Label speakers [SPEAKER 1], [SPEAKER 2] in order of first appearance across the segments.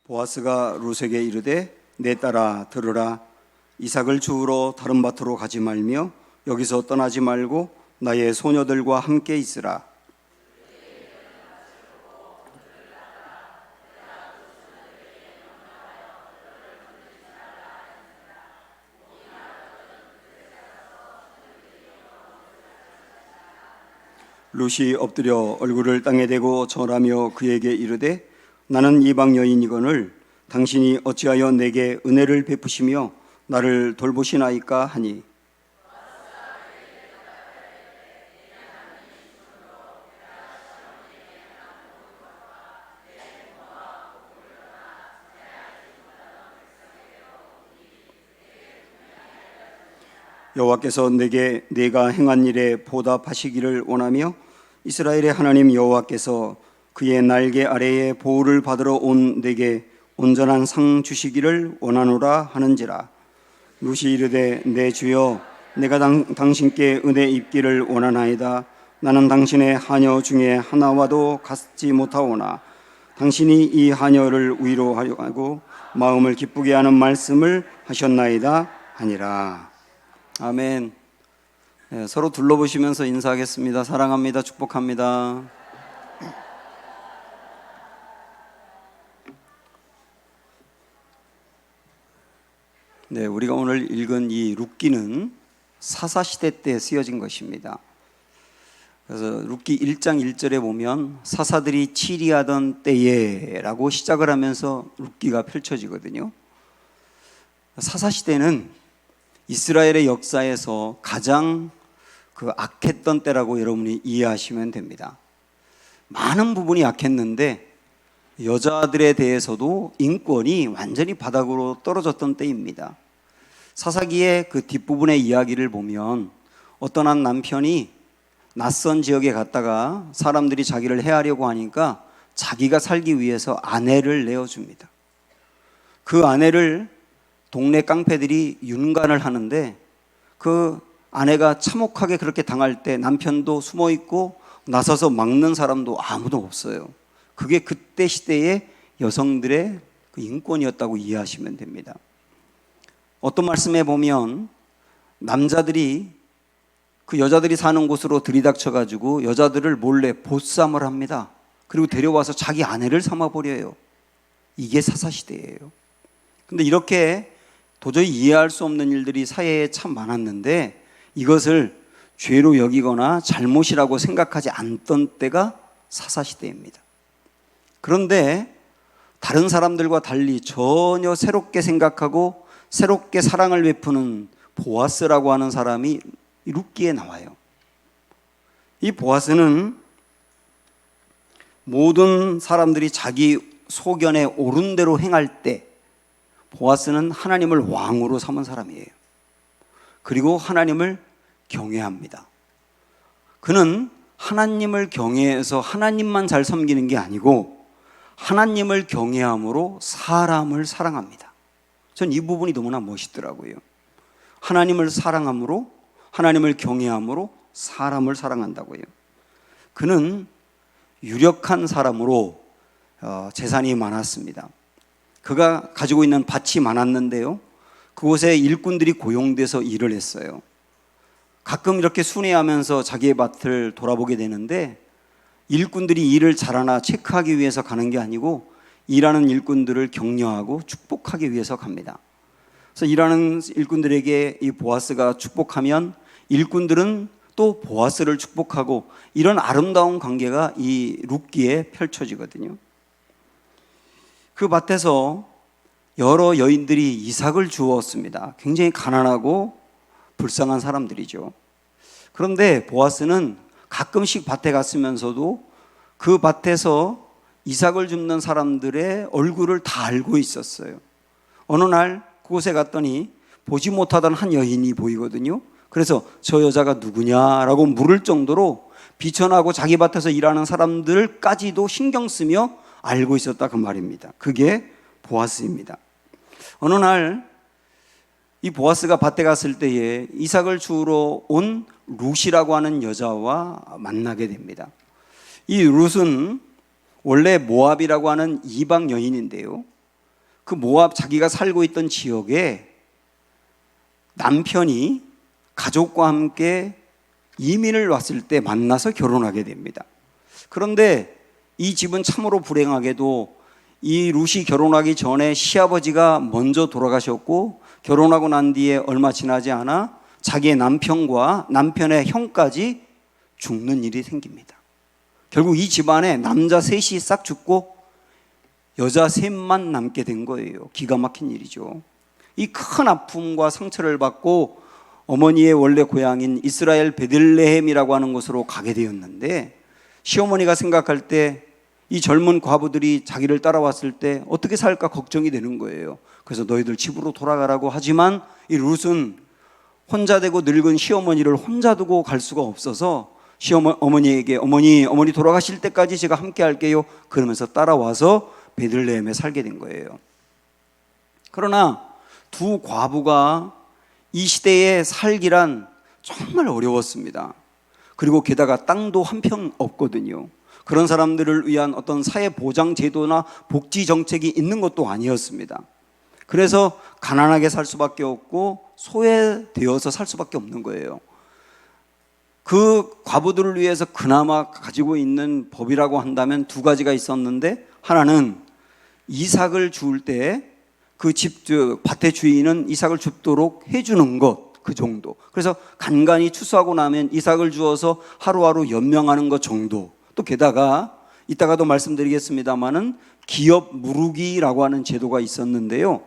[SPEAKER 1] 보아스가 룻에게 이르되 내 딸아 들으라. 이삭을 주우러 다른 밭으로 가지 말며 여기서 떠나지 말고 나의 소녀들과 함께 있으라. 룻이 엎드려 얼굴을 땅에 대고 절하며 그에게 이르되 나는 이방 여인이거늘 당신이 어찌하여 내게 은혜를 베푸시며 나를 돌보시나이까 하니 여호와께서 내게 내가 행한 일에 보답하시기를 원하며 이스라엘의 하나님 여호와께서 그의 날개 아래에 보호를 받으러 온 내게 온전한 상 주시기를 원하노라 하는지라. 룻이 이르되 내 주여 내가 당신께 은혜 입기를 원하나이다. 나는 당신의 하녀 중에 하나와도 같지 못하오나 당신이 이 하녀를 위로하려 하고 마음을 기쁘게 하는 말씀을 하셨나이다 하니라. 아멘. 네, 서로 둘러보시면서 인사하겠습니다. 사랑합니다. 축복합니다. 네, 우리가 오늘 읽은 이 룻기는 사사시대 때 쓰여진 것입니다. 그래서 룻기 1장 1절에 보면 사사들이 치리하던 때에 라고 시작을 하면서 룻기가 펼쳐지거든요. 사사시대는 이스라엘의 역사에서 가장 악했던 때라고 여러분이 이해하시면 됩니다. 많은 부분이 악했는데 여자들에 대해서도 인권이 완전히 바닥으로 떨어졌던 때입니다. 사사기의 그 뒷부분의 이야기를 보면 어떤 한 남편이 낯선 지역에 갔다가 사람들이 자기를 해하려고 하니까 자기가 살기 위해서 아내를 내어줍니다. 그 아내를 동네 깡패들이 윤간을 하는데 그 아내가 참혹하게 그렇게 당할 때 남편도 숨어 있고 나서서 막는 사람도 아무도 없어요. 그게 그때 시대의 여성들의 그 인권이었다고 이해하시면 됩니다. 어떤 말씀에 보면 남자들이 그 여자들이 사는 곳으로 들이닥쳐가지고 여자들을 몰래 보쌈을 합니다. 그리고 데려와서 자기 아내를 삼아버려요. 이게 사사시대예요. 근데 이렇게 도저히 이해할 수 없는 일들이 사회에 참 많았는데 이것을 죄로 여기거나 잘못이라고 생각하지 않던 때가 사사시대입니다. 그런데 다른 사람들과 달리 전혀 새롭게 생각하고 새롭게 사랑을 베푸는 보아스라고 하는 사람이 룻기에 나와요. 이 보아스는 모든 사람들이 자기 소견에 옳은 대로 행할 때 보아스는 하나님을 왕으로 삼은 사람이에요. 그리고 하나님을 경외합니다. 그는 하나님을 경외해서 하나님만 잘 섬기는 게 아니고 하나님을 경외함으로 사람을 사랑합니다. 전 이 부분이 너무나 멋있더라고요. 하나님을 사랑함으로, 하나님을 경외함으로 사람을 사랑한다고요. 그는 유력한 사람으로 재산이 많았습니다. 그가 가지고 있는 밭이 많았는데요, 그곳에 일꾼들이 고용돼서 일을 했어요. 가끔 이렇게 순회하면서 자기의 밭을 돌아보게 되는데 일꾼들이 일을 잘하나 체크하기 위해서 가는 게 아니고 일하는 일꾼들을 격려하고 축복하기 위해서 갑니다. 그래서 일하는 일꾼들에게 이 보아스가 축복하면 일꾼들은 또 보아스를 축복하고 이런 아름다운 관계가 이 룻기에 펼쳐지거든요. 그 밭에서 여러 여인들이 이삭을 주었습니다. 굉장히 가난하고 불쌍한 사람들이죠. 그런데 보아스는 가끔씩 밭에 갔으면서도 그 밭에서 이삭을 줍는 사람들의 얼굴을 다 알고 있었어요. 어느 날 그곳에 갔더니 보지 못하던 한 여인이 보이거든요. 그래서 저 여자가 누구냐라고 물을 정도로 비천하고 자기 밭에서 일하는 사람들까지도 신경 쓰며 알고 있었다 그 말입니다. 그게 보아스입니다. 어느 날 이 보아스가 밭에 갔을 때에 이삭을 주우러 온 룻이라고 하는 여자와 만나게 됩니다. 이 룻은 원래 모압이라고 하는 이방 여인인데요, 그 모압 자기가 살고 있던 지역에 남편이 가족과 함께 이민을 왔을 때 만나서 결혼하게 됩니다. 그런데 이 집은 참으로 불행하게도 이 룻이 결혼하기 전에 시아버지가 먼저 돌아가셨고, 결혼하고 난 뒤에 얼마 지나지 않아 자기의 남편과 남편의 형까지 죽는 일이 생깁니다. 결국 이 집안에 남자 셋이 싹 죽고 여자 셋만 남게 된 거예요. 기가 막힌 일이죠. 이 큰 아픔과 상처를 받고 어머니의 원래 고향인 이스라엘 베들레헴이라고 하는 곳으로 가게 되었는데, 시어머니가 생각할 때 이 젊은 과부들이 자기를 따라왔을 때 어떻게 살까 걱정이 되는 거예요. 그래서 너희들 집으로 돌아가라고 하지만 이 룻은 혼자 되고 늙은 시어머니를 혼자 두고 갈 수가 없어서 어머니에게 어머니 돌아가실 때까지 제가 함께 할게요 그러면서 따라와서 베들레헴에 살게 된 거예요. 그러나 두 과부가 이 시대에 살기란 정말 어려웠습니다. 그리고 게다가 땅도 한 평 없거든요. 그런 사람들을 위한 어떤 사회보장 제도나 복지 정책이 있는 것도 아니었습니다. 그래서 가난하게 살 수밖에 없고 소외되어서 살 수밖에 없는 거예요. 그 과부들을 위해서 그나마 가지고 있는 법이라고 한다면 두 가지가 있었는데, 하나는 이삭을 주울 때 그 집 밭의 주인은 이삭을 줍도록 해주는 것, 그 정도. 그래서 간간히 추수하고 나면 이삭을 주어서 하루하루 연명하는 것 정도. 또 게다가 이따가도 말씀드리겠습니다마는 기업 무르기라고 하는 제도가 있었는데요.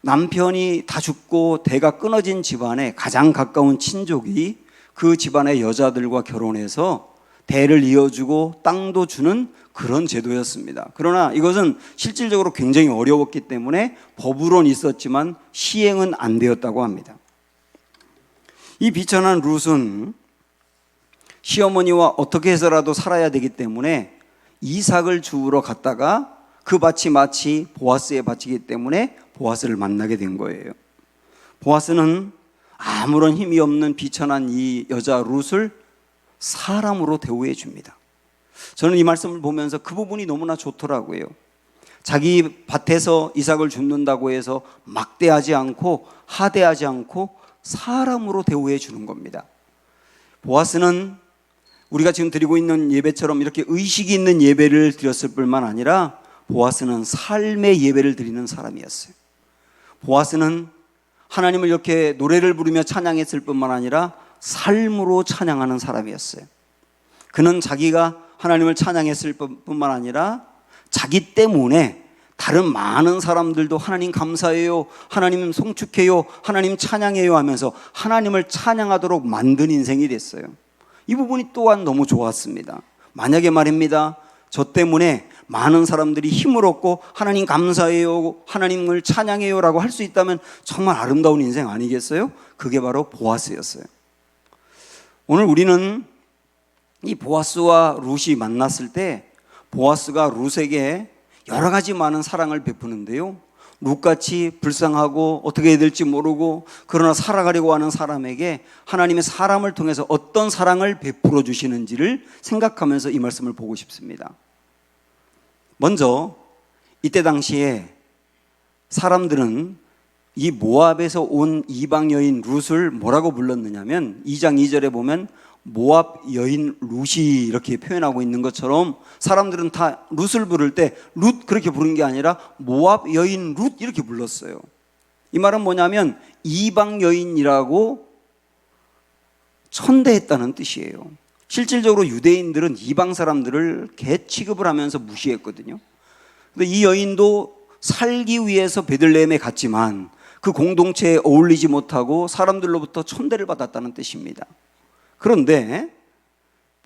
[SPEAKER 1] 남편이 다 죽고 대가 끊어진 집안에 가장 가까운 친족이 그 집안의 여자들과 결혼해서 대를 이어주고 땅도 주는 그런 제도였습니다. 그러나 이것은 실질적으로 굉장히 어려웠기 때문에 법으로는 있었지만 시행은 안 되었다고 합니다. 이 비천한 룻은 시어머니와 어떻게 해서라도 살아야 되기 때문에 이삭을 주우러 갔다가 그 밭이 마치 보아스의 밭이기 때문에 보아스를 만나게 된 거예요. 보아스는 아무런 힘이 없는 비천한 이 여자 룻을 사람으로 대우해 줍니다. 저는 이 말씀을 보면서 그 부분이 너무나 좋더라고요. 자기 밭에서 이삭을 줍는다고 해서 막대하지 않고 하대하지 않고 사람으로 대우해 주는 겁니다. 보아스는 우리가 지금 드리고 있는 예배처럼 이렇게 의식이 있는 예배를 드렸을 뿐만 아니라 보아스는 삶의 예배를 드리는 사람이었어요. 보아스는 하나님을 이렇게 노래를 부르며 찬양했을 뿐만 아니라 삶으로 찬양하는 사람이었어요. 그는 자기가 하나님을 찬양했을 뿐만 아니라 자기 때문에 다른 많은 사람들도 하나님 감사해요, 하나님 송축해요, 하나님 찬양해요 하면서 하나님을 찬양하도록 만든 인생이 됐어요. 이 부분이 또한 너무 좋았습니다. 만약에 말입니다, 저 때문에 많은 사람들이 힘을 얻고 하나님 감사해요, 하나님을 찬양해요 라고 할 수 있다면 정말 아름다운 인생 아니겠어요? 그게 바로 보아스였어요. 오늘 우리는 이 보아스와 룻이 만났을 때 보아스가 룻에게 여러 가지 많은 사랑을 베푸는데요, 룻같이 불쌍하고 어떻게 해야 될지 모르고 그러나 살아가려고 하는 사람에게 하나님의 사람을 통해서 어떤 사랑을 베풀어 주시는지를 생각하면서 이 말씀을 보고 싶습니다. 먼저 이때 당시에 사람들은 이 모압에서 온 이방 여인 룻을 뭐라고 불렀느냐면 2장 2절에 보면 모압 여인 룻이 이렇게 표현하고 있는 것처럼 사람들은 다 룻을 부를 때 룻 그렇게 부른 게 아니라 모압 여인 룻 이렇게 불렀어요. 이 말은 뭐냐면 이방 여인이라고 천대했다는 뜻이에요. 실질적으로 유대인들은 이방 사람들을 개 취급을 하면서 무시했거든요. 근데 이 여인도 살기 위해서 베들레헴에 갔지만 그 공동체에 어울리지 못하고 사람들로부터 천대를 받았다는 뜻입니다. 그런데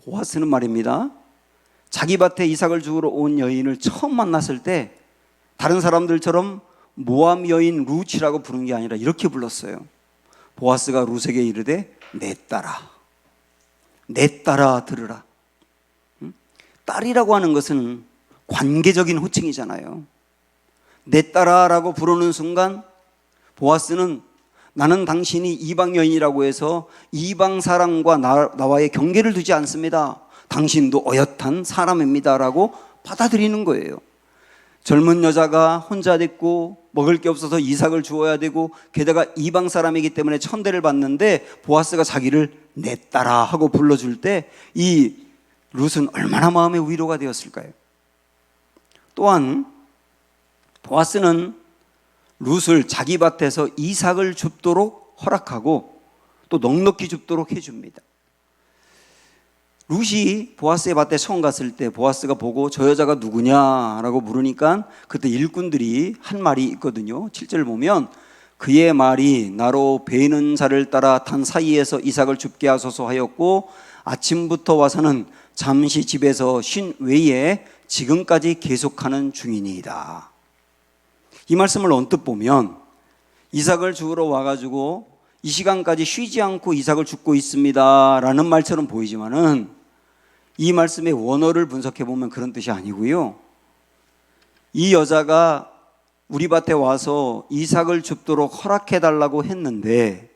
[SPEAKER 1] 보아스는 말입니다, 자기 밭에 이삭을 주우러 온 여인을 처음 만났을 때 다른 사람들처럼 모압 여인 룻이라고 부른 게 아니라 이렇게 불렀어요. 보아스가 룻에게 이르되 내 딸아 들으라. 딸이라고 하는 것은 관계적인 호칭이잖아요. 내 딸아라고 부르는 순간 보아스는 나는 당신이 이방 여인이라고 해서 이방 사람과 나와의 경계를 두지 않습니다, 당신도 어엿한 사람입니다 라고 받아들이는 거예요. 젊은 여자가 혼자 됐고 먹을 게 없어서 이삭을 주어야 되고 게다가 이방 사람이기 때문에 천대를 받는데 보아스가 자기를 내 딸아 하고 불러줄 때 이 룻은 얼마나 마음의 위로가 되었을까요? 또한 보아스는 룻을 자기 밭에서 이삭을 줍도록 허락하고 또 넉넉히 줍도록 해줍니다. 룻이 보아스의 밭에 처음 갔을 때 보아스가 보고 저 여자가 누구냐라고 물으니까 그때 일꾼들이 한 말이 있거든요. 7절 보면 그의 말이 나로 베는 자를 따라 단 사이에서 이삭을 줍게 하소서 하였고 아침부터 와서는 잠시 집에서 쉰 외에 지금까지 계속하는 중이니이다. 이 말씀을 언뜻 보면 이삭을 주우러 와가지고 이 시간까지 쉬지 않고 이삭을 줍고 있습니다 라는 말처럼 보이지만은 이 말씀의 원어를 분석해 보면 그런 뜻이 아니고요. 이 여자가 우리 밭에 와서 이삭을 줍도록 허락해 달라고 했는데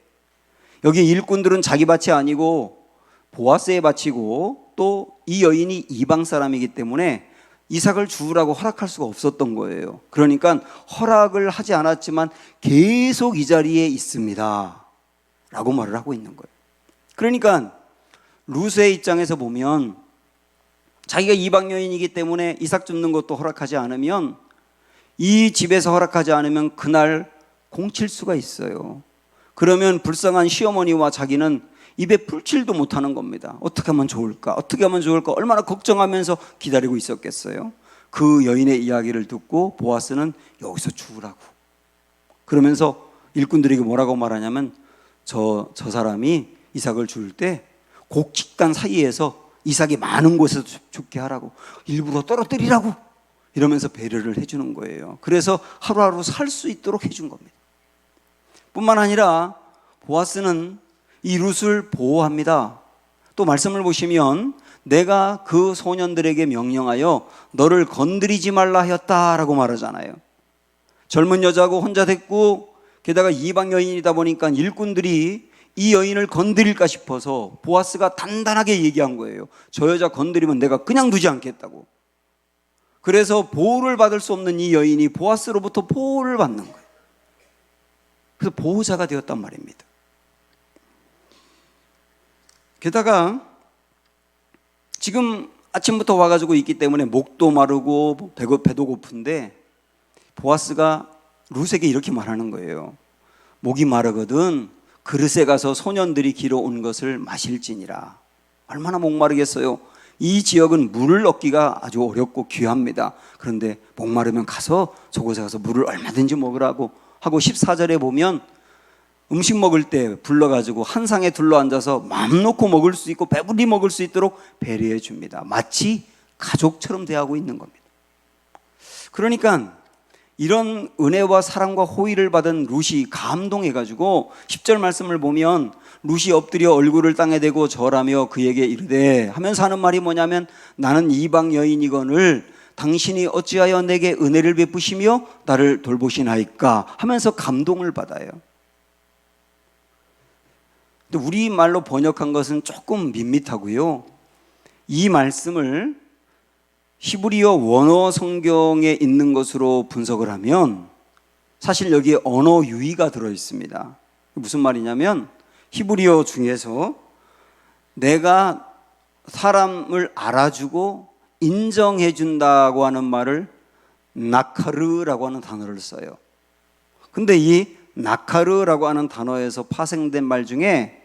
[SPEAKER 1] 여기 일꾼들은 자기 밭이 아니고 보아스의 밭이고 또 이 여인이 이방 사람이기 때문에 이삭을 주우라고 허락할 수가 없었던 거예요. 그러니까 허락을 하지 않았지만 계속 이 자리에 있습니다 라고 말을 하고 있는 거예요. 그러니까 룻의 입장에서 보면 자기가 이방 여인이기 때문에 이삭 줍는 것도 허락하지 않으면 이 집에서 허락하지 않으면 그날 공칠 수가 있어요. 그러면 불쌍한 시어머니와 자기는 입에 풀칠도 못하는 겁니다. 어떻게 하면 좋을까? 어떻게 하면 좋을까? 얼마나 걱정하면서 기다리고 있었겠어요. 그 여인의 이야기를 듣고 보아스는 여기서 주우라고 그러면서 일꾼들에게 뭐라고 말하냐면 저 사람이 이삭을 줄 때 곡식단 사이에서 이삭이 많은 곳에서 죽게 하라고 일부러 떨어뜨리라고 이러면서 배려를 해주는 거예요. 그래서 하루하루 살 수 있도록 해준 겁니다. 뿐만 아니라 보아스는 이 룻을 보호합니다. 또 말씀을 보시면 내가 그 소년들에게 명령하여 너를 건드리지 말라 하였다라고 말하잖아요. 젊은 여자고 혼자 됐고 게다가 이방 여인이다 보니까 일꾼들이 이 여인을 건드릴까 싶어서 보아스가 단단하게 얘기한 거예요. 저 여자 건드리면 내가 그냥 두지 않겠다고. 그래서 보호를 받을 수 없는 이 여인이 보아스로부터 보호를 받는 거예요. 그래서 보호자가 되었단 말입니다. 게다가 지금 아침부터 와가지고 있기 때문에 목도 마르고 배도 고픈데 보아스가 룻에게 이렇게 말하는 거예요. 목이 마르거든 그릇에 가서 소년들이 길어온 것을 마실지니라. 얼마나 목마르겠어요. 이 지역은 물을 얻기가 아주 어렵고 귀합니다. 그런데 목마르면 가서 저곳에 가서 물을 얼마든지 먹으라고 하고 14절에 보면 음식 먹을 때 불러가지고 한 상에 둘러앉아서 마음 놓고 먹을 수 있고 배불리 먹을 수 있도록 배려해 줍니다. 마치 가족처럼 대하고 있는 겁니다. 그러니까 이런 은혜와 사랑과 호의를 받은 룻이 감동해가지고 10절 말씀을 보면 룻이 엎드려 얼굴을 땅에 대고 절하며 그에게 이르되 하면서 하는 말이 뭐냐면 나는 이방 여인이거늘 당신이 어찌하여 내게 은혜를 베푸시며 나를 돌보시나이까 하면서 감동을 받아요. 근데 우리말로 번역한 것은 조금 밋밋하고요. 이 말씀을 히브리어 원어 성경에 있는 것으로 분석을 하면 사실 여기에 언어 유희가 들어있습니다. 무슨 말이냐면 히브리어 중에서 내가 사람을 알아주고 인정해 준다고 하는 말을 나카르라고 하는 단어를 써요. 근데 이 나카르라고 하는 단어에서 파생된 말 중에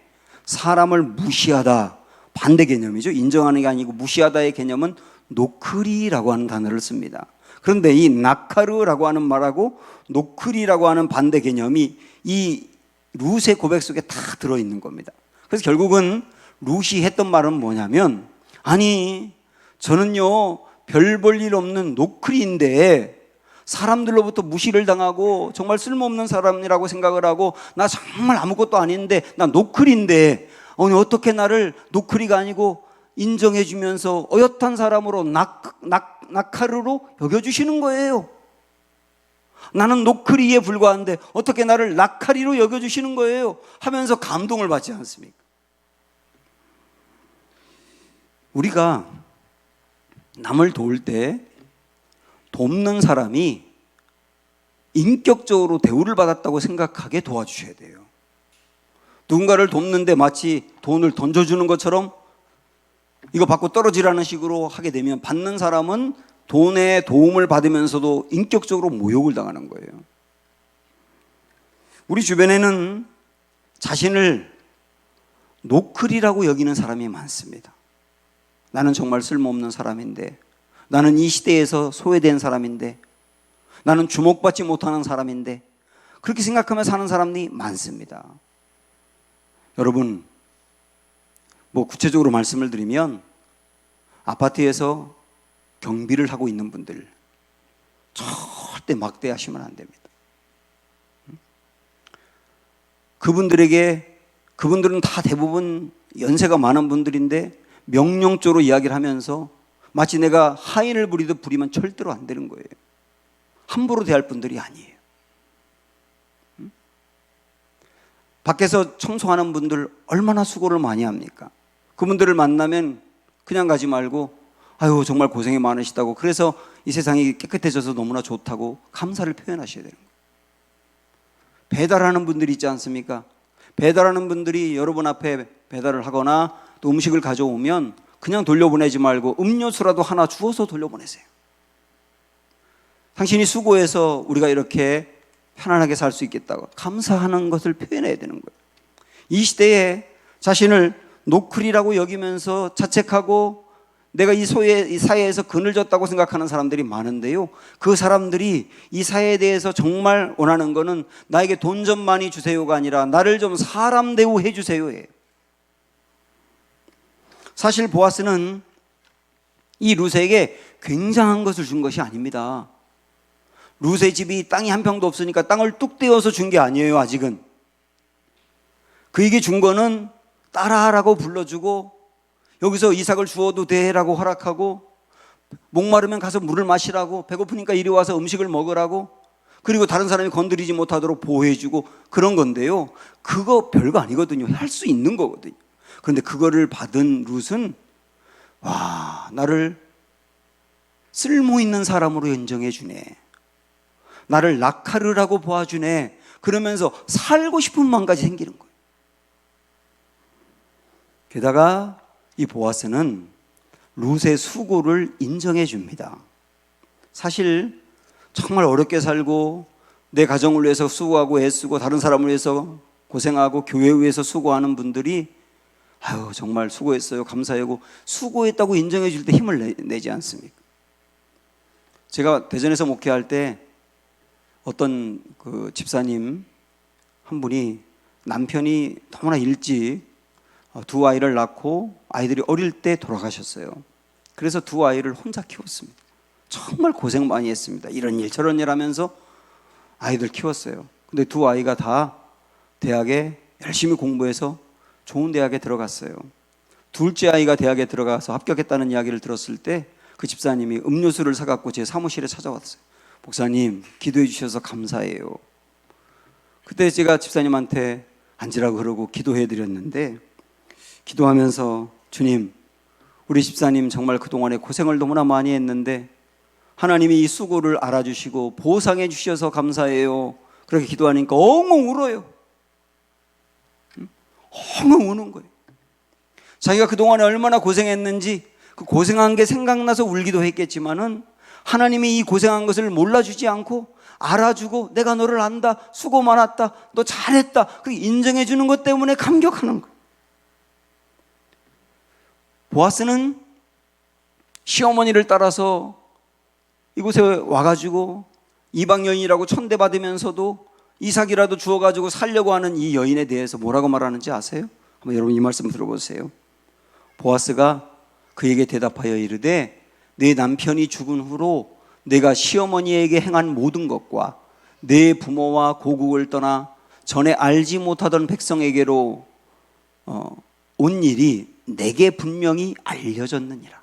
[SPEAKER 1] 사람을 무시하다, 반대 개념이죠. 인정하는 게 아니고 무시하다의 개념은 노크리라고 하는 단어를 씁니다. 그런데 이 나카르라고 하는 말하고 노크리라고 하는 반대 개념이 이 룻의 고백 속에 다 들어있는 겁니다. 그래서 결국은 룻이 했던 말은 뭐냐면 아니 저는요 별 볼 일 없는 노크리인데 사람들로부터 무시를 당하고 정말 쓸모없는 사람이라고 생각을 하고 나 정말 아무것도 아닌데 나 노크리인데 어떻게 나를 노크리가 아니고 인정해 주면서 어엿한 사람으로 나카르로 여겨주시는 거예요. 나는 노크리에 불과한데 어떻게 나를 나카리로 여겨주시는 거예요 하면서 감동을 받지 않습니까? 우리가 남을 도울 때 돕는 사람이 인격적으로 대우를 받았다고 생각하게 도와주셔야 돼요. 누군가를 돕는데 마치 돈을 던져주는 것처럼 이거 받고 떨어지라는 식으로 하게 되면 받는 사람은 돈의 도움을 받으면서도 인격적으로 모욕을 당하는 거예요. 우리 주변에는 자신을 노클이라고 여기는 사람이 많습니다. 나는 정말 쓸모없는 사람인데, 나는 이 시대에서 소외된 사람인데, 나는 주목받지 못하는 사람인데, 그렇게 생각하며 사는 사람이 많습니다. 여러분, 구체적으로 말씀을 드리면 아파트에서 경비를 하고 있는 분들 절대 막대하시면 안 됩니다. 그분들은 다 대부분 연세가 많은 분들인데 명령조로 이야기를 하면서 마치 내가 하인을 부리듯 부리면 절대로 안 되는 거예요. 함부로 대할 분들이 아니에요. 밖에서 청소하는 분들 얼마나 수고를 많이 합니까? 그분들을 만나면 그냥 가지 말고 아유 정말 고생이 많으시다고, 그래서 이 세상이 깨끗해져서 너무나 좋다고 감사를 표현하셔야 되는 거예요. 배달하는 분들이 있지 않습니까? 배달하는 분들이 여러분 앞에 배달을 하거나 또 음식을 가져오면 그냥 돌려보내지 말고 음료수라도 하나 주워서 돌려보내세요. 당신이 수고해서 우리가 이렇게 편안하게 살 수 있겠다고 감사하는 것을 표현해야 되는 거예요. 이 시대에 자신을 노클이라고 여기면서 자책하고 내가 이 사회에서 그늘졌다고 생각하는 사람들이 많은데요, 그 사람들이 이 사회에 대해서 정말 원하는 거는 나에게 돈 좀 많이 주세요가 아니라 나를 좀 사람 대우해 주세요예요. 사실 보아스는 이 룻에게 굉장한 것을 준 것이 아닙니다. 룻의 집이 땅이 한 평도 없으니까 땅을 뚝 떼어서 준 게 아니에요. 아직은 그에게 준 거는 따라하라고 불러주고, 여기서 이삭을 주어도 돼라고 허락하고, 목마르면 가서 물을 마시라고, 배고프니까 이리 와서 음식을 먹으라고, 그리고 다른 사람이 건드리지 못하도록 보호해주고, 그런 건데요, 그거 별거 아니거든요. 할 수 있는 거거든요. 그런데 그거를 받은 룻은 와, 나를 쓸모있는 사람으로 인정해 주네, 나를 낙하르라고 보아주네, 그러면서 살고 싶은 마음까지 생기는 거예요. 게다가 이 보아스는 룻의 수고를 인정해 줍니다. 사실 정말 어렵게 살고 내 가정을 위해서 수고하고 애쓰고 다른 사람을 위해서 고생하고 교회를 위해서 수고하는 분들이 아유 정말 수고했어요, 감사하고 수고했다고 인정해 줄 때 힘을 내지 않습니까? 제가 대전에서 목회할 때 어떤 그 집사님 한 분이 남편이 너무나 일찍 두 아이를 낳고 아이들이 어릴 때 돌아가셨어요. 그래서 두 아이를 혼자 키웠습니다. 정말 고생 많이 했습니다. 이런 일 저런 일 하면서 아이들 키웠어요. 근데 두 아이가 다 대학에 열심히 공부해서 좋은 대학에 들어갔어요. 둘째 아이가 대학에 들어가서 합격했다는 이야기를 들었을 때 그 집사님이 음료수를 사갖고 제 사무실에 찾아왔어요. 목사님 기도해 주셔서 감사해요. 그때 제가 집사님한테 앉으라고 그러고 기도해 드렸는데, 기도하면서 주님, 우리 집사님 정말 그동안에 고생을 너무나 많이 했는데 하나님이 이 수고를 알아주시고 보상해 주셔서 감사해요. 그렇게 기도하니까 엉엉 울어요. 엉엉 우는 거예요. 자기가 그동안에 얼마나 고생했는지 그 고생한 게 생각나서 울기도 했겠지만은 하나님이 이 고생한 것을 몰라주지 않고 알아주고 내가 너를 안다, 수고 많았다, 너 잘했다, 그렇게 인정해 주는 것 때문에 감격하는 거예요. 보아스는 시어머니를 따라서 이곳에 와가지고 이방 여인이라고 천대받으면서도 이삭이라도 주워가지고 살려고 하는 이 여인에 대해서 뭐라고 말하는지 아세요? 한번 여러분 이 말씀 들어보세요. 보아스가 그에게 대답하여 이르되 내 남편이 죽은 후로 내가 시어머니에게 행한 모든 것과 내 부모와 고국을 떠나 전에 알지 못하던 백성에게로 온 일이 내게 분명히 알려졌느니라.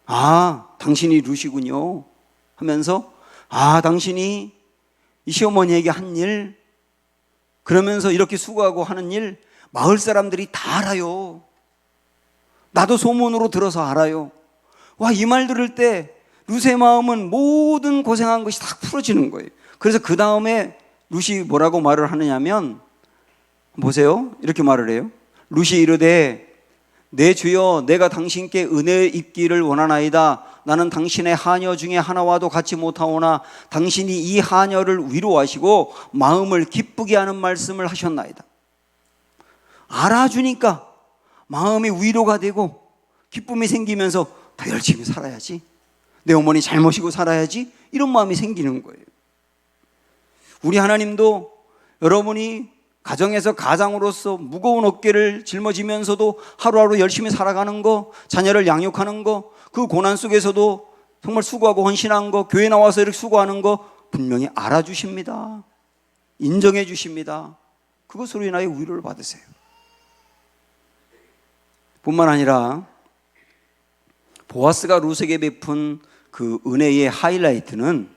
[SPEAKER 1] 아, 당신이 룻이군요 하면서 아, 당신이 이 시어머니에게 한 일, 그러면서 이렇게 수고하고 하는 일 마을 사람들이 다 알아요. 나도 소문으로 들어서 알아요. 와, 이 말 들을 때 룻의 마음은 모든 고생한 것이 다 풀어지는 거예요. 그래서 그 다음에 룻이 뭐라고 말을 하느냐면, 보세요. 이렇게 말을 해요. 룻이 이르되 내 주여, 내가 당신께 은혜 입기를 원하나이다. 나는 당신의 하녀 중에 하나와도 같이 못하오나 당신이 이 하녀를 위로하시고 마음을 기쁘게 하는 말씀을 하셨나이다. 알아주니까 마음이 위로가 되고 기쁨이 생기면서 더 열심히 살아야지, 내 어머니 잘 모시고 살아야지, 이런 마음이 생기는 거예요. 우리 하나님도 여러분이 가정에서 가장으로서 무거운 어깨를 짊어지면서도 하루하루 열심히 살아가는 거, 자녀를 양육하는 거, 그 고난 속에서도 정말 수고하고 헌신한 거, 교회 나와서 이렇게 수고하는 거 분명히 알아주십니다. 인정해 주십니다. 그것으로 인하여 위로를 받으세요. 뿐만 아니라 보아스가 룻에게 베푼 그 은혜의 하이라이트는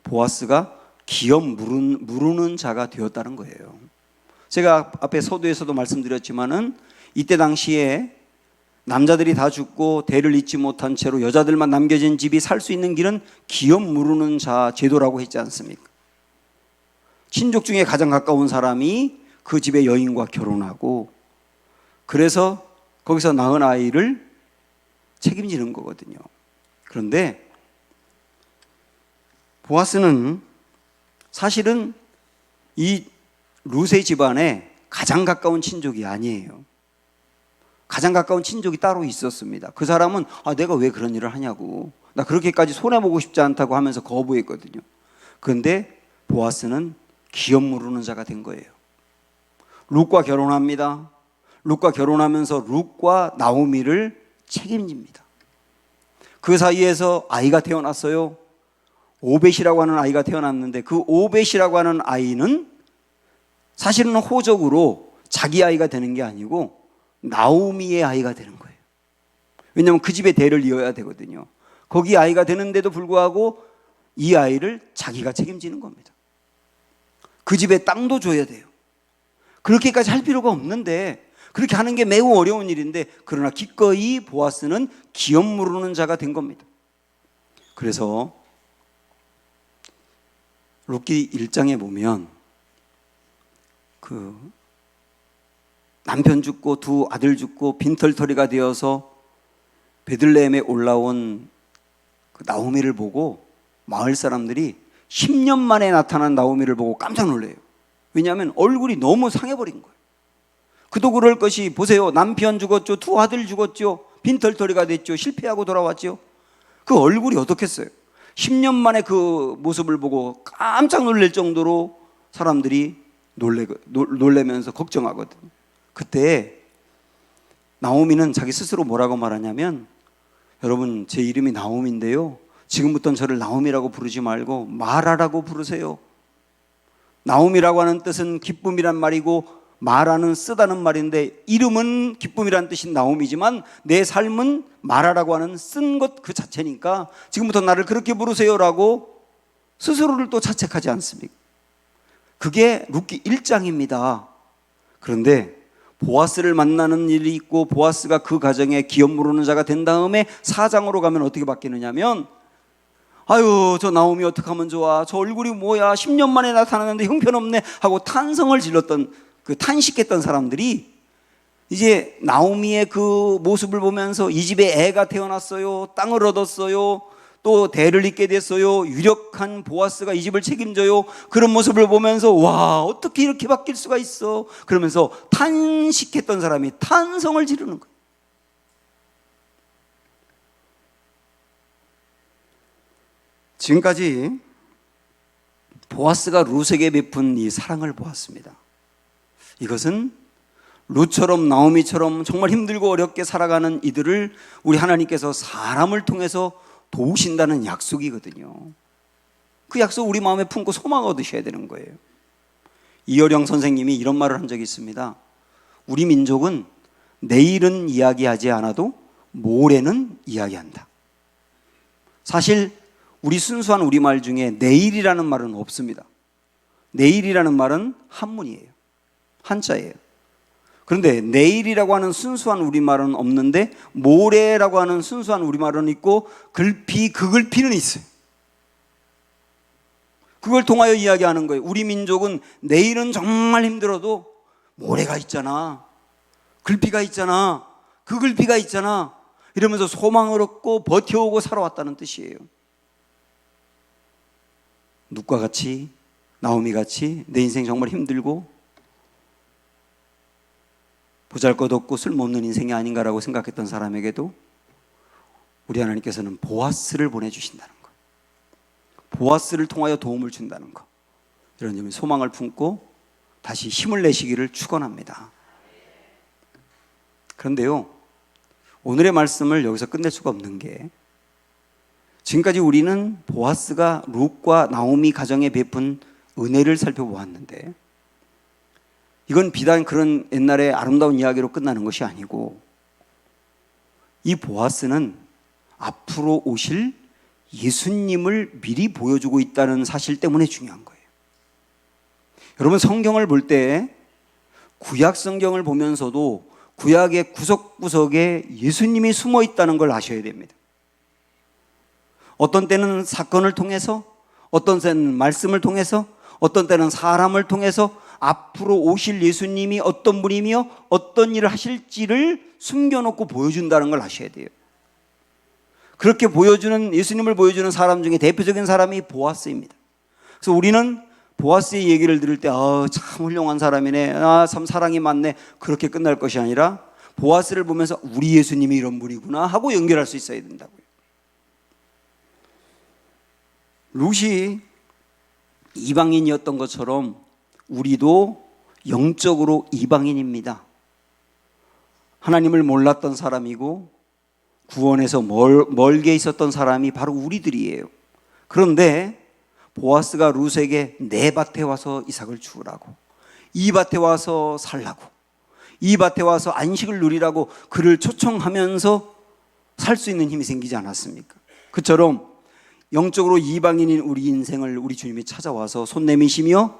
[SPEAKER 1] 보아스가 기업 무르는 자가 되었다는 거예요. 제가 앞에 서두에서도 말씀드렸지만은 이때 당시에 남자들이 다 죽고 대를 잇지 못한 채로 여자들만 남겨진 집이 살 수 있는 길은 기업 무르는 자 제도라고 했지 않습니까? 친족 중에 가장 가까운 사람이 그 집의 여인과 결혼하고, 그래서 거기서 낳은 아이를 책임지는 거거든요. 그런데 보아스는 사실은 이 룻의 집안에 가장 가까운 친족이 아니에요. 가장 가까운 친족이 따로 있었습니다. 그 사람은 내가 왜 그런 일을 하냐고, 나 그렇게까지 손해보고 싶지 않다고 하면서 거부했거든요. 그런데 보아스는 기업 무르는 자가 된 거예요. 룻과 결혼합니다. 룻과 결혼하면서 룻과 나오미를 책임집니다. 그 사이에서 아이가 태어났어요. 오벳이라고 하는 아이가 태어났는데, 그 오벳이라고 하는 아이는 사실은 호적으로 자기 아이가 되는 게 아니고 나오미의 아이가 되는 거예요. 왜냐하면 그 집의 대를 이어야 되거든요. 거기 아이가 되는데도 불구하고 이 아이를 자기가 책임지는 겁니다. 그 집에 땅도 줘야 돼요. 그렇게까지 할 필요가 없는데, 그렇게 하는 게 매우 어려운 일인데, 그러나 기꺼이 보아스는 기업 무르는 자가 된 겁니다. 그래서 룻기 1장에 보면 그 남편 죽고 두 아들 죽고 빈털터리가 되어서 베들레헴에 올라온 그 나오미를 보고 마을 사람들이 10년 만에 나타난 나오미를 보고 깜짝 놀래요. 왜냐하면 얼굴이 너무 상해버린 거예요. 그도 그럴 것이, 보세요. 남편 죽었죠. 두 아들 죽었죠. 빈털터리가 됐죠. 실패하고 돌아왔죠. 그 얼굴이 어떻겠어요? 10년 만에 그 모습을 보고 깜짝 놀랄 정도로 사람들이 놀래면서 걱정하거든요. 그때 나오미는 자기 스스로 뭐라고 말하냐면, 여러분, 제 이름이 나오미인데요, 지금부터는 저를 나오미라고 부르지 말고 마라라고 부르세요. 나오미라고 하는 뜻은 기쁨이란 말이고 마라는 쓰다는 말인데, 이름은 기쁨이란 뜻인 나오미지만 내 삶은 마라라고 하는 쓴 것 그 자체니까 지금부터 나를 그렇게 부르세요라고 스스로를 또 자책하지 않습니까? 그게 룻기 1장입니다. 그런데 보아스를 만나는 일이 있고 보아스가 그 가정에 기업 무르는 자가 된 다음에 4장으로 가면 어떻게 바뀌느냐면, 아유, 저 나오미 어떡하면 좋아, 저 얼굴이 뭐야, 10년 만에 나타나는데 형편없네 하고 탄성을 질렀던, 그 탄식했던 사람들이 이제 나오미의 그 모습을 보면서 이 집에 애가 태어났어요, 땅을 얻었어요, 또 대를 잇게 됐어요, 유력한 보아스가 이 집을 책임져요, 그런 모습을 보면서 와, 어떻게 이렇게 바뀔 수가 있어, 그러면서 탄식했던 사람이 탄성을 지르는 거예요. 지금까지 보아스가 룻에게 베푼 이 사랑을 보았습니다. 이것은 룻처럼 나오미처럼 정말 힘들고 어렵게 살아가는 이들을 우리 하나님께서 사람을 통해서 도우신다는 약속이거든요. 그 약속 우리 마음에 품고 소망 얻으셔야 되는 거예요. 이어령 선생님이 이런 말을 한 적이 있습니다. 우리 민족은 내일은 이야기하지 않아도 모레는 이야기한다. 사실 우리 순수한 우리말 중에 내일이라는 말은 없습니다. 내일이라는 말은 한문이에요. 한자예요. 그런데 내일이라고 하는 순수한 우리말은 없는데 모레라고 하는 순수한 우리말은 있고 글피, 그 글피는 있어요. 그걸 통하여 이야기하는 거예요. 우리 민족은 내일은 정말 힘들어도 모레가 있잖아, 글피가 있잖아, 그 글피가 있잖아, 이러면서 소망을 얻고 버텨오고 살아왔다는 뜻이에요. 룻과 같이, 나오미 같이 내 인생 정말 힘들고 보잘것없고 쓸모없는 인생이 아닌가라고 생각했던 사람에게도 우리 하나님께서는 보아스를 보내주신다는 것, 보아스를 통하여 도움을 준다는 것, 이런 점에 소망을 품고 다시 힘을 내시기를 축원합니다. 그런데요, 오늘의 말씀을 여기서 끝낼 수가 없는 게, 지금까지 우리는 보아스가 룻과 나오미 가정에 베푼 은혜를 살펴보았는데, 이건 비단 그런 옛날의 아름다운 이야기로 끝나는 것이 아니고, 이 보아스는 앞으로 오실 예수님을 미리 보여주고 있다는 사실 때문에 중요한 거예요. 여러분, 성경을 볼 때 구약 성경을 보면서도 구약의 구석구석에 예수님이 숨어 있다는 걸 아셔야 됩니다. 어떤 때는 사건을 통해서, 어떤 때는 말씀을 통해서, 어떤 때는 사람을 통해서 앞으로 오실 예수님이 어떤 분이며 어떤 일을 하실지를 숨겨놓고 보여준다는 걸 아셔야 돼요. 그렇게 보여주는, 예수님을 보여주는 사람 중에 대표적인 사람이 보아스입니다. 그래서 우리는 보아스의 얘기를 들을 때 참 훌륭한 사람이네, 참 사랑이 많네, 그렇게 끝날 것이 아니라 보아스를 보면서 우리 예수님이 이런 분이구나 하고 연결할 수 있어야 된다고요. 룻이 이방인이었던 것처럼 우리도 영적으로 이방인입니다. 하나님을 몰랐던 사람이고 구원에서 멀게 있었던 사람이 바로 우리들이에요. 그런데 보아스가 룻에게 내 밭에 와서 이삭을 주우라고, 이 밭에 와서 살라고, 이 밭에 와서 안식을 누리라고 그를 초청하면서 살 수 있는 힘이 생기지 않았습니까? 그처럼 영적으로 이방인인 우리 인생을 우리 주님이 찾아와서 손 내미시며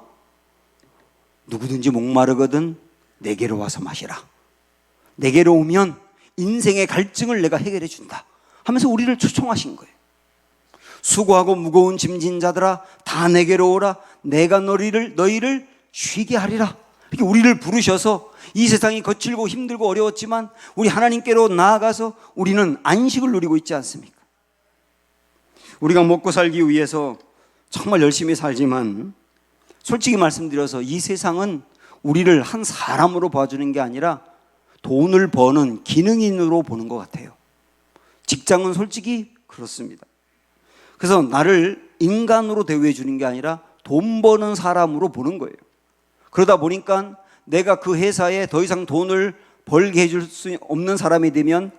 [SPEAKER 1] 누구든지 목마르거든 내게로 와서 마시라, 내게로 오면 인생의 갈증을 내가 해결해 준다 하면서 우리를 초청하신 거예요. 수고하고 무거운 짐진 자들아 다 내게로 오라, 내가 너희를 쉬게 하리라. 이렇게 우리를 부르셔서 이 세상이 거칠고 힘들고 어려웠지만 우리 하나님께로 나아가서 우리는 안식을 누리고 있지 않습니까? 우리가 먹고 살기 위해서 정말 열심히 살지만 솔직히 말씀드려서 이 세상은 우리를 한 사람으로 봐주는 게 아니라 돈을 버는 기능인으로 보는 것 같아요. 직장은 솔직히 그렇습니다. 그래서 나를 인간으로 대우해 주는 게 아니라 돈 버는 사람으로 보는 거예요. 그러다 보니까 내가 그 회사에 더 이상 돈을 벌게 해줄 수 없는 사람이 되면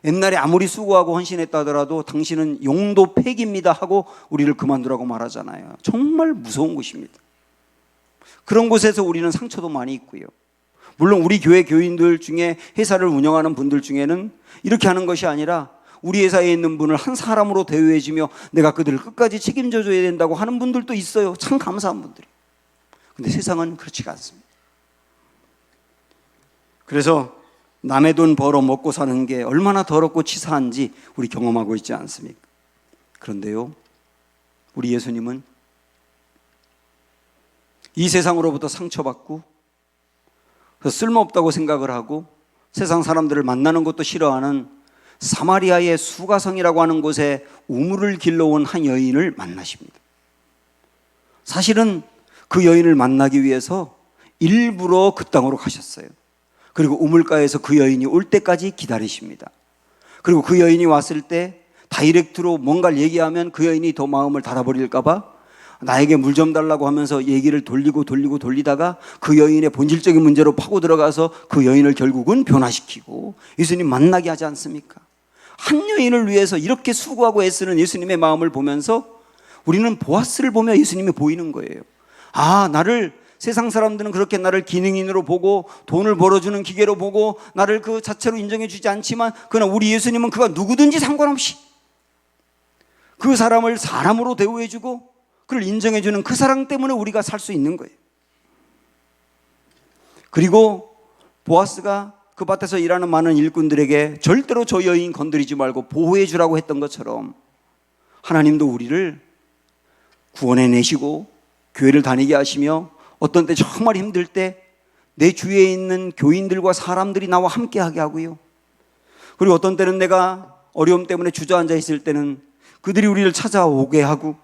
[SPEAKER 1] 옛날에 아무리 수고하고 헌신했다 하더라도 당신은 용도 폐기입니다 하고 우리를 그만두라고 말하잖아요. 정말 무서운 곳입니다. 그런 곳에서 우리는 상처도 많이 있고요. 물론 우리 교회 교인들 중에 회사를 운영하는 분들 중에는 이렇게 하는 것이 아니라 우리 회사에 있는 분을 한 사람으로 대우해주며 내가 그들을 끝까지 책임져 줘야 된다고 하는 분들도 있어요. 참 감사한 분들이. 근데 세상은 그렇지가 않습니다. 그래서 남의 돈 벌어 먹고 사는 게 얼마나 더럽고 치사한지 우리 경험하고 있지 않습니까? 그런데요, 우리 예수님은 이 세상으로부터 상처받고 쓸모없다고 생각을 하고 세상 사람들을 만나는 것도 싫어하는 사마리아의 수가성이라고 하는 곳에 우물을 길러온 한 여인을 만나십니다. 사실은 그 여인을 만나기 위해서 일부러 그 땅으로 가셨어요. 그리고 우물가에서 그 여인이 올 때까지 기다리십니다. 그리고 그 여인이 왔을 때 다이렉트로 뭔가를 얘기하면 그 여인이 더 마음을 닫아버릴까 봐 나에게 물 좀 달라고 하면서 얘기를 돌리다가 그 여인의 본질적인 문제로 파고 들어가서 그 여인을 결국은 변화시키고 예수님 만나게 하지 않습니까? 한 여인을 위해서 이렇게 수고하고 애쓰는 예수님의 마음을 보면서 우리는 보아스를 보며 예수님이 보이는 거예요. 나를 세상 사람들은 그렇게 나를 기능인으로 보고 돈을 벌어주는 기계로 보고 나를 그 자체로 인정해 주지 않지만 그러나 우리 예수님은 그가 누구든지 상관없이 그 사람을 사람으로 대우해 주고 그를 인정해 주는 그 사랑 때문에 우리가 살 수 있는 거예요. 그리고 보아스가 그 밭에서 일하는 많은 일꾼들에게 절대로 저 여인 건드리지 말고 보호해 주라고 했던 것처럼 하나님도 우리를 구원해 내시고 교회를 다니게 하시며 어떤 때 정말 힘들 때 내 주위에 있는 교인들과 사람들이 나와 함께하게 하고요. 그리고 어떤 때는 내가 어려움 때문에 주저앉아 있을 때는 그들이 우리를 찾아오게 하고,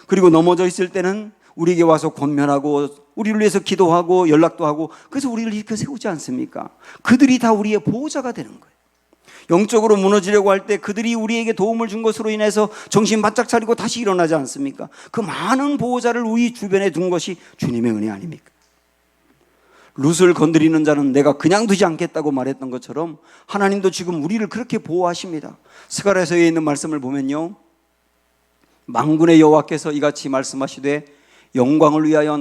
[SPEAKER 1] 그리고 넘어져 있을 때는 우리에게 와서 권면하고 우리를 위해서 기도하고 연락도 하고, 그래서 우리를 이렇게 세우지 않습니까? 그들이 다 우리의 보호자가 되는 거예요. 영적으로 무너지려고 할 때 그들이 우리에게 도움을 준 것으로 인해서 정신 바짝 차리고 다시 일어나지 않습니까? 그 많은 보호자를 우리 주변에 둔 것이 주님의 은혜 아닙니까? 룻을 건드리는 자는 내가 그냥 두지 않겠다고 말했던 것처럼 하나님도 지금 우리를 그렇게 보호하십니다. 스가랴서에 있는 말씀을 보면요, 만군의 여호와께서 이같이 말씀하시되 영광을 위하여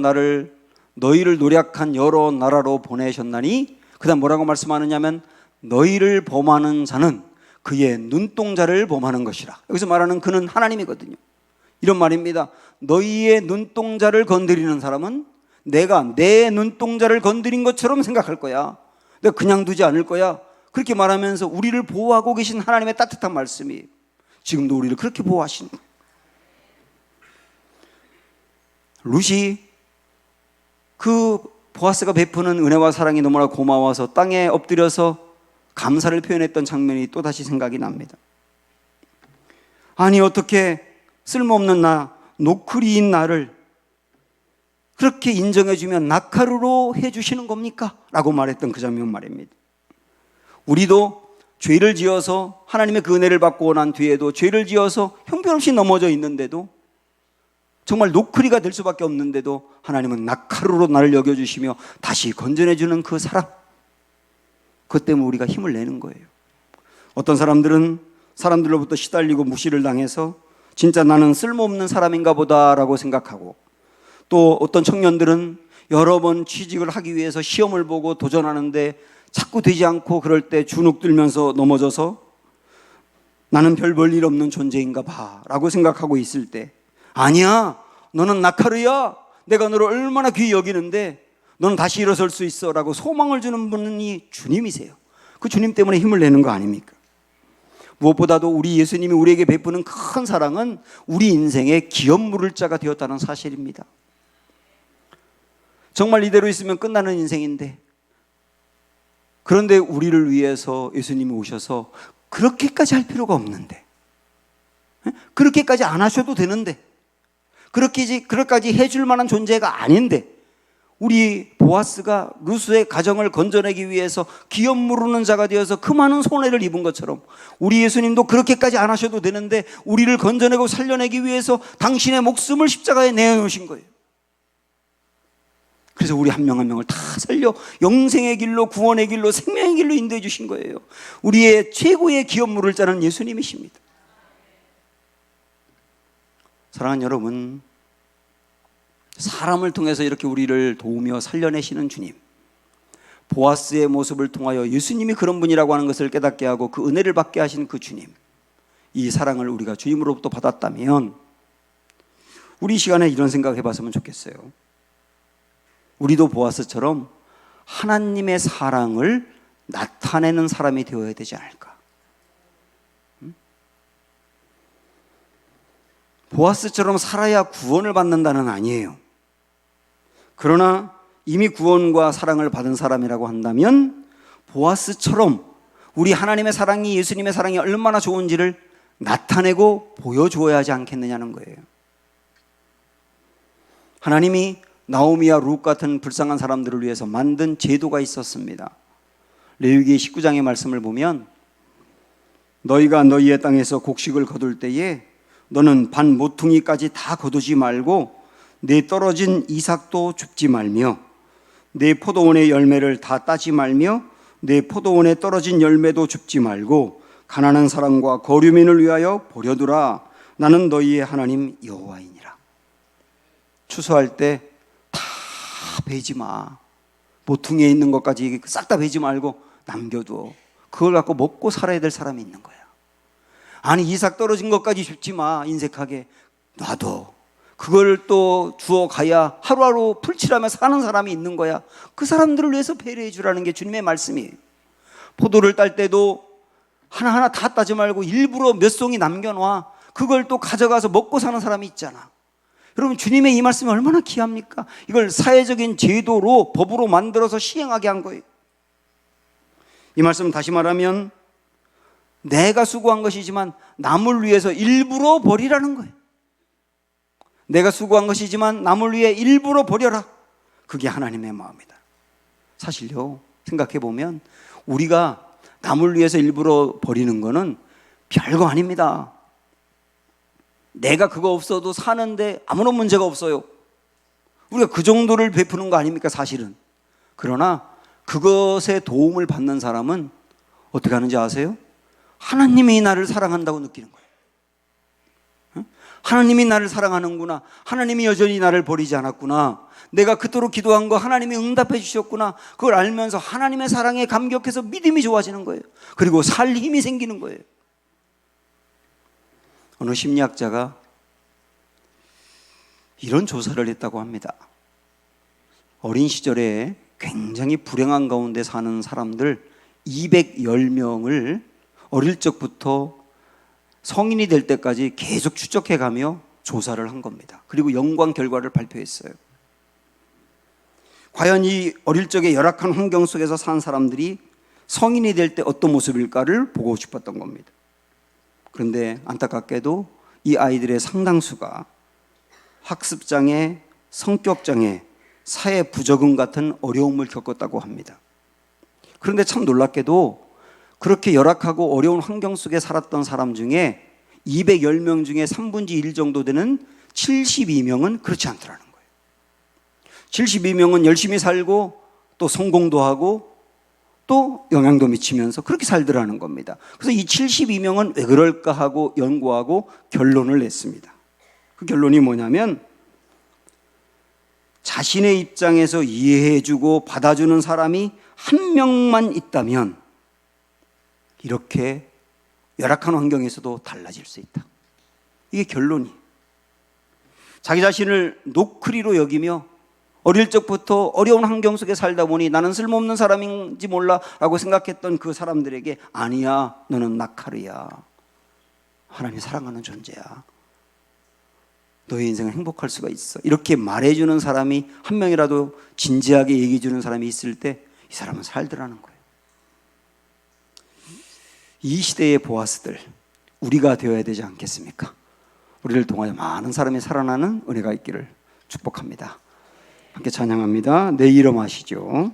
[SPEAKER 1] 너희를 노력한 여러 나라로 보내셨나니, 그 다음 뭐라고 말씀하느냐면 너희를 범하는 자는 그의 눈동자를 범하는 것이라. 여기서 말하는 그는 하나님이거든요. 이런 말입니다. 너희의 눈동자를 건드리는 사람은 내가 내 눈동자를 건드린 것처럼 생각할 거야. 내가 그냥 두지 않을 거야. 그렇게 말하면서 우리를 보호하고 계신 하나님의 따뜻한 말씀이 지금도 우리를 그렇게 보호하시는 거예요. 룻이 그 보아스가 베푸는 은혜와 사랑이 너무나 고마워서 땅에 엎드려서 감사를 표현했던 장면이 또다시 생각이 납니다. 아니 어떻게 쓸모없는 노크리인 나를 그렇게 인정해주면 낙하루로 해주시는 겁니까? 라고 말했던 그 장면 말입니다. 우리도 죄를 지어서 하나님의 그 은혜를 받고 난 뒤에도 죄를 지어서 형편없이 넘어져 있는데도, 정말 노크리가 될 수밖에 없는데도 하나님은 낙하루로 나를 여겨주시며 다시 건져내주는 그 사랑, 그것 때문에 우리가 힘을 내는 거예요. 어떤 사람들은 사람들로부터 시달리고 무시를 당해서 진짜 나는 쓸모없는 사람인가 보다라고 생각하고, 또 어떤 청년들은 여러 번 취직을 하기 위해서 시험을 보고 도전하는데 자꾸 되지 않고 그럴 때 주눅 들면서 넘어져서 나는 별 볼 일 없는 존재인가 봐 라고 생각하고 있을 때, 아니야, 너는 낙하루야, 내가 너를 얼마나 귀히 여기는데 너는 다시 일어설 수 있어 라고 소망을 주는 분이 주님이세요. 그 주님 때문에 힘을 내는 거 아닙니까? 무엇보다도 우리 예수님이 우리에게 베푸는 큰 사랑은 우리 인생의 기업 물을 자가 되었다는 사실입니다. 정말 이대로 있으면 끝나는 인생인데, 그런데 우리를 위해서 예수님이 오셔서 그렇게까지 할 필요가 없는데, 그렇게까지 안 하셔도 되는데, 그렇게까지 해줄 만한 존재가 아닌데, 우리 보아스가 룻의 가정을 건져내기 위해서 기업 무르는 자가 되어서 그 많은 손해를 입은 것처럼 우리 예수님도 그렇게까지 안 하셔도 되는데 우리를 건져내고 살려내기 위해서 당신의 목숨을 십자가에 내어놓으신 거예요. 그래서 우리 한 명 한 명을 다 살려 영생의 길로, 구원의 길로, 생명의 길로 인도해 주신 거예요. 우리의 최고의 기업 물을 자는 예수님이십니다. 사랑하는 여러분, 사람을 통해서 이렇게 우리를 도우며 살려내시는 주님, 보아스의 모습을 통하여 예수님이 그런 분이라고 하는 것을 깨닫게 하고 그 은혜를 받게 하신 그 주님, 이 사랑을 우리가 주님으로부터 받았다면 우리 이 시간에 이런 생각 해봤으면 좋겠어요. 우리도 보아스처럼 하나님의 사랑을 나타내는 사람이 되어야 되지 않을까. 보아스처럼 살아야 구원을 받는다는 아니에요. 그러나 이미 구원과 사랑을 받은 사람이라고 한다면 보아스처럼 우리 하나님의 사랑이, 예수님의 사랑이 얼마나 좋은지를 나타내고 보여주어야 하지 않겠느냐는 거예요. 하나님이 나오미와 룻 같은 불쌍한 사람들을 위해서 만든 제도가 있었습니다. 레위기 19장의 말씀을 보면 너희가 너희의 땅에서 곡식을 거둘 때에 너는 반 모퉁이까지 다 거두지 말고 내 떨어진 이삭도 줍지 말며 내 포도원의 열매를 다 따지 말며 내 포도원에 떨어진 열매도 줍지 말고 가난한 사람과 거류민을 위하여 버려두라. 나는 너희의 하나님 여호와이니라. 추수할 때 다 베지 마. 모퉁이에 있는 것까지 싹 다 베지 말고 남겨둬. 그걸 갖고 먹고 살아야 될 사람이 있는 거야. 아니 이삭 떨어진 것까지 줍지 마. 인색하게 놔둬. 그걸 또 주어 가야 하루하루 풀칠하며 사는 사람이 있는 거야. 그 사람들을 위해서 배려해 주라는 게 주님의 말씀이에요. 포도를 딸 때도 하나하나 다 따지 말고 일부러 몇 송이 남겨놔. 그걸 또 가져가서 먹고 사는 사람이 있잖아. 여러분, 주님의 이 말씀이 얼마나 귀합니까? 이걸 사회적인 제도로, 법으로 만들어서 시행하게 한 거예요. 이 말씀 다시 말하면 내가 수고한 것이지만 남을 위해서 일부러 버리라는 거예요. 내가 수고한 것이지만 남을 위해 일부러 버려라. 그게 하나님의 마음이다. 사실요, 생각해 보면 우리가 남을 위해서 일부러 버리는 거는 별거 아닙니다. 내가 그거 없어도 사는데 아무런 문제가 없어요. 우리가 그 정도를 베푸는 거 아닙니까, 사실은. 그러나 그것에 도움을 받는 사람은 어떻게 하는지 아세요? 하나님이 나를 사랑한다고 느끼는 거예요. 하나님이 나를 사랑하는구나. 하나님이 여전히 나를 버리지 않았구나. 내가 그토록 기도한 거 하나님이 응답해 주셨구나. 그걸 알면서 하나님의 사랑에 감격해서 믿음이 좋아지는 거예요. 그리고 살 힘이 생기는 거예요. 어느 심리학자가 이런 조사를 했다고 합니다. 어린 시절에 굉장히 불행한 가운데 사는 사람들 210명을 어릴 적부터 성인이 될 때까지 계속 추적해가며 조사를 한 겁니다. 그리고 연관 결과를 발표했어요. 과연 이 어릴 적에 열악한 환경 속에서 산 사람들이 성인이 될 때 어떤 모습일까를 보고 싶었던 겁니다. 그런데 안타깝게도 이 아이들의 상당수가 학습장애, 성격장애, 사회 부적응 같은 어려움을 겪었다고 합니다. 그런데 참 놀랍게도 그렇게 열악하고 어려운 환경 속에 살았던 사람 중에 210명 중에 3분의 1 정도 되는 72명은 그렇지 않더라는 거예요. 72명은 열심히 살고 또 성공도 하고 또 영향도 미치면서 그렇게 살더라는 겁니다. 그래서 이 72명은 왜 그럴까 하고 연구하고 결론을 냈습니다. 그 결론이 뭐냐면 자신의 입장에서 이해해주고 받아주는 사람이 한 명만 있다면 이렇게 열악한 환경에서도 달라질 수 있다. 이게 결론이. 자기 자신을 노크리로 여기며 어릴 적부터 어려운 환경 속에 살다 보니 나는 쓸모없는 사람인지 몰라 라고 생각했던 그 사람들에게 아니야, 너는 나카르야. 하나님이 사랑하는 존재야. 너의 인생은 행복할 수가 있어. 이렇게 말해주는 사람이 한 명이라도 진지하게 얘기해주는 사람이 있을 때 이 사람은 살더라는 거예요. 이 시대의 보아스들, 우리가 되어야 되지 않겠습니까? 우리를 통하여 많은 사람이 살아나는 은혜가 있기를 축복합니다. 함께 찬양합니다. 내 이름 아시죠?